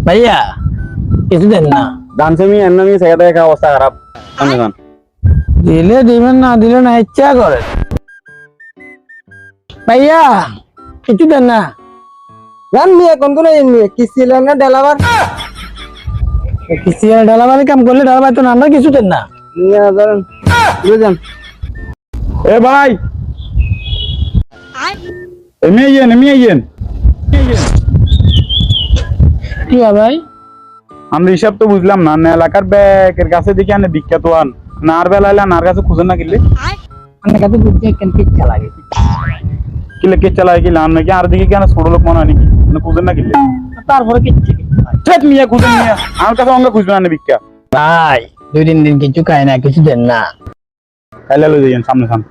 ভাইয়া কিছু দেন না। দান সেমি এমনি সেটা দেখা অবস্থা খারাপ আমি জান দিলে দিবেন না দিলে না ইচ্ছা করে। ভাইয়া কিছু দেন না। জান মিয়া কোন কোন মিয়া কিছিলেন না ডেলাবার কিসি ডালাবাড়ি কাম করলে ডালাবাড়ি তো না, আমরা কিছু দেন না। মিয়া জান বুঝেন এ ভাই এমনি আইয়েন কি হয় ভাই? আমরা হিসাব তো বুঝলাম না না এলাকার ব্যাকের কাছে দেখি আনে বিখ্যাত আন নার বেলাইলে নার কাছে খুঁজেন না কিনলে আমার কাছে বুঝতে কেন কিচ্ছা লাগে। কিলে কে চালায় কি লান নাকি আর দিকে কেন ছোট লোক মনে হয় নাকি না খুঁজেন না কিনলে তারপরে কিচ্ছা ভাই। ছেট মিয়া খুঁজেন মিয়া আমার কাছে অঙ্গ খুঁজবেন আনে ভিক্ষা ভাই 2-3 দিন কিছু খাই না, কিছু দেন না। খাইলে লই যাইয়েন সামনে সামনে